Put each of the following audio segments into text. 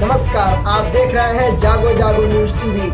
नमस्कार, आप देख रहे हैं जागो जागो न्यूज टीवी।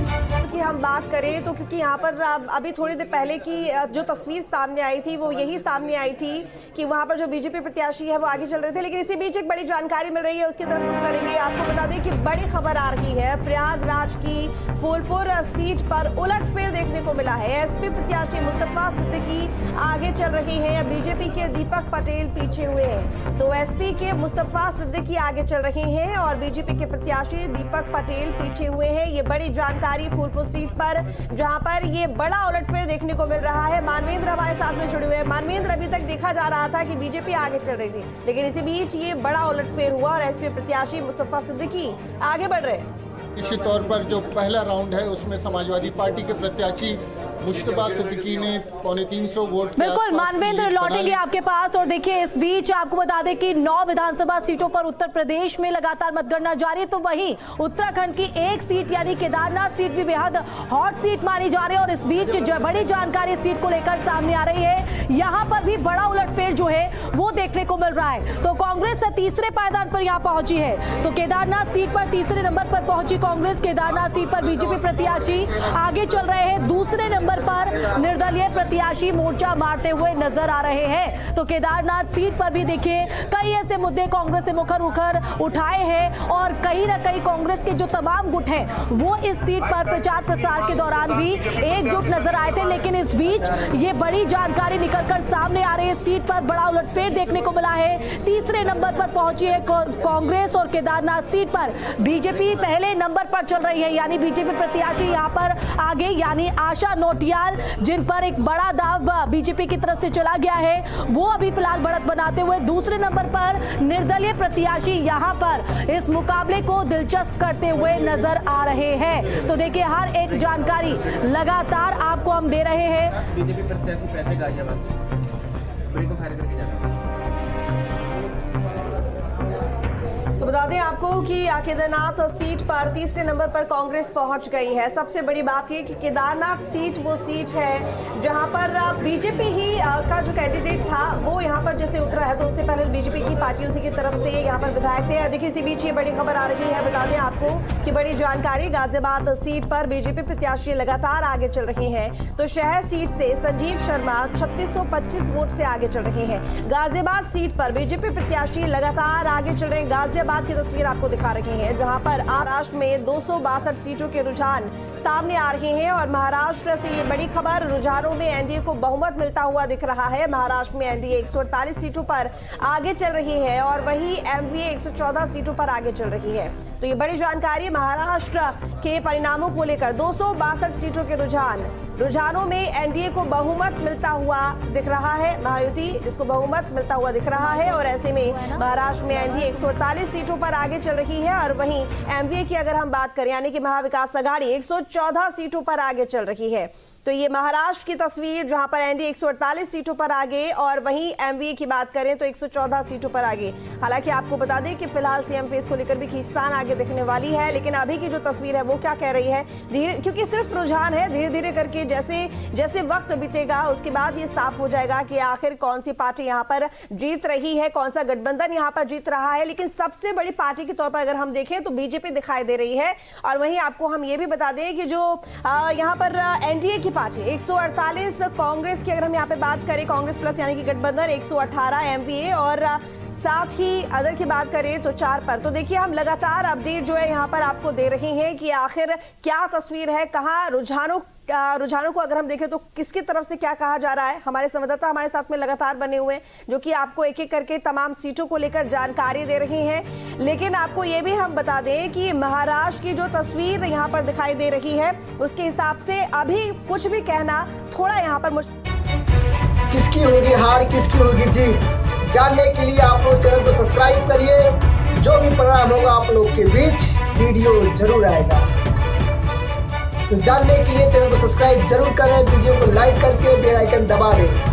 हम बात करें तो क्योंकि यहाँ पर अभी थोड़ी देर पहले की जो तस्वीर सामने आई थी वो यही सामने आई थी कि वहाँ पर जो बीजेपी प्रत्याशी है वो आगे चल रहे थे, लेकिन इसी बीच एक बड़ी जानकारी मिल रही है, उसकी तरफ रुख करेंगे। आपको बता दें कि बड़ी खबर आ रही है, प्रयागराज की फूलपुर सीट पर उलटफेर देखने को मिला है। एसपी प्रत्याशी मुस्तफा सिद्दीकी आगे चल रहे हैं, बीजेपी के दीपक पटेल पीछे हुए हैं। तो एसपी के मुस्तफा सिद्दीकी आगे चल रहे हैं और बीजेपी के प्रत्याशी दीपक पटेल पीछे हुए हैं। ये बड़ी जानकारी फूलपुर सीट पर, जहां पर ये बड़ा उलटफेर देखने को मिल रहा है। मानवेंद्र हमारे साथ में जुड़े हुए हैं। मानवेंद्र, अभी तक देखा जा रहा था कि बीजेपी आगे चल रही थी, लेकिन इसी बीच ये बड़ा उलटफेर हुआ और एसपी प्रत्याशी मुस्तफा सिद्दीकी आगे बढ़ रहे हैं। इसी तौर पर जो पहला राउंड है उसमें समाजवादी पार्टी के प्रत्याशी मुस्तफा सिद्दीकी ने 350 वोट बिल्कुल मानवेंद्र लौटेंगे आपके पास। और देखिए, इस बीच आपको बता दें कि 9 विधानसभा सीटों पर उत्तर प्रदेश में लगातार मतगणना जारी है, तो वहीं उत्तराखंड की एक सीट यानी केदारनाथ सीट भी बेहद हॉट सीट मानी जा रही है। और इस बीच बड़ी जानकारी इस सीट को लेकर सामने आ रही है, यहाँ पर भी बड़ा उलटफेर जो है वो देखने को मिल रहा है। तो कांग्रेस तीसरे पायदान पर यहाँ पहुंची है, तो केदारनाथ सीट पर तीसरे नंबर पर पहुंची कांग्रेस। केदारनाथ सीट पर बीजेपी प्रत्याशी आगे चल रहे हैं, दूसरे नंबर पर निर्दलीय प्रत्याशी मोर्चा मारते हुए नजर आ रहे हैं। तो केदारनाथ सीट पर भी देखिए कई ऐसे मुद्दे कांग्रेस ने मुखर उठाए हैं और कहीं ना कहीं कांग्रेस के जो तमाम गुट हैं वो इस सीट पर प्रचार प्रसार के दौरान भी एकजुट नजर आए थे। लेकिन इस बीच ये बड़ी जानकारी निकलकर सामने आ रही है, सीट पर बड़ा उलटफेर देखने को मिला है। तीसरे नंबर पर पहुंची है कांग्रेस और केदारनाथ सीट पर बीजेपी पहले नंबर पर चल रही है, यानी बीजेपी प्रत्याशी यहाँ पर आगे, यानी आशा नोटियाल, जिन पर एक बड़ा दाव बीजेपी की तरफ से चला गया है, वो अभी फिलहाल बढ़त बनाते हुए दूसरे नंबर पर निर्दलीय प्रत्याशी यहाँ पर इस मुकाबले को दिलचस्प करते हुए नजर आ रहे हैं। तो देखिए, हर एक जानकारी लगातार आपको हम दे रहे हैं। बीजेपी प्रत्याशी पैसे गाइए बस ब्रेक को फायर करके जाना। तो बता दें आपको कि केदारनाथ सीट पर तीसरे नंबर पर कांग्रेस पहुंच गई है। सबसे बड़ी बात यह कि केदारनाथ सीट वो सीट है जहां पर बीजेपी ही का जो कैंडिडेट था वो यहां पर जैसे उतरा है, तो उससे पहले बीजेपी की पार्टी उसी की तरफ से यहां पर विधायक थे। देखिए, इसी बीच ये बड़ी खबर आ रही है, बता दें आपको कि बड़ी जानकारी, गाजियाबाद सीट पर बीजेपी प्रत्याशी लगातार आगे चल रहे हैं। तो शहर सीट से संजीव शर्मा 3625 वोट से आगे चल रहे हैं। गाजियाबाद सीट पर बीजेपी प्रत्याशी लगातार आगे चल रहे हैं। गाजियाबाद की तस्वीर आपको दिखा रहे हैं, जहां पर महाराष्ट्र में 262 सीटों के रुझान सामने आ रहे हैं। और महाराष्ट्र से ये बड़ी खबर, रुझानों में एनडीए को बहुमत मिलता हुआ दिख रहा है। महाराष्ट्र में एनडीए 148 सीटों पर आगे चल रही है और वहीं एमवीए 114 सीटों पर आगे चल रही है। तो ये बड़ी जानकारी महाराष्ट्र के परिणामों को लेकर 262 सीटों के रुझानों में एनडीए को बहुमत मिलता हुआ दिख रहा है, महायुति जिसको बहुमत मिलता हुआ दिख रहा है। और ऐसे में महाराष्ट्र में एनडीए 148 सीटों पर आगे चल रही है और वहीं एमवीए की अगर हम बात करें, यानी कि महाविकास आघाड़ी 114 सीटों पर आगे चल रही है। तो ये महाराष्ट्र की तस्वीर, जहां पर एनडीए 148 सीटों पर आगे और वहीं एमवीए की बात करें तो 114 सीटों पर आगे। हालांकि आपको बता दें कि फिलहाल सीएम फेस को लेकर भी खींचतान आगे दिखने वाली है, लेकिन अभी की जो तस्वीर है वो क्या कह रही है, क्योंकि सिर्फ रुझान है, धीरे धीरे करके जैसे जैसे वक्त बीतेगा उसके बाद ये साफ हो जाएगा कि आखिर कौन सी पार्टी यहाँ पर जीत रही है, कौन सा गठबंधन यहाँ पर जीत रहा है। लेकिन सबसे बड़ी पार्टी के तौर पर अगर हम देखें तो बीजेपी दिखाई दे रही है। और वहीं आपको हम ये भी बता दें कि जो यहाँ पर एनडीए की पार्टी 148, कांग्रेस की अगर हम यहाँ पे बात करें, कांग्रेस प्लस यानी कि गठबंधन 118 एमवीए और साथ ही अदर की बात करें तो 4 पर। तो देखिए, हम लगातार अपडेट जो है यहाँ पर आपको दे रहे हैं कि आखिर क्या तस्वीर है, कहाँ रुझानों को अगर हम देखें तो किसकी तरफ से क्या कहा जा रहा है। हमारे संवाददाता हमारे साथ में लगातार बने हुए हैं जो कि आपको एक एक करके तमाम सीटों को लेकर जानकारी दे रहे हैं। लेकिन आपको ये भी हम बता दें कि महाराष्ट्र की जो तस्वीर यहाँ पर दिखाई दे रही है उसके हिसाब से अभी कुछ भी कहना थोड़ा यहाँ पर मुश्किल। किसकी होगी हार, किसकी होगी जीत, जानने के लिए आप लोग चैनल को सब्सक्राइब करिए। जो भी परिणाम होगा आप लोग के बीच वीडियो जरूर आएगा, तो जानने के लिए चैनल को सब्सक्राइब जरूर करें, वीडियो को लाइक करके बेल आइकन दबा दें।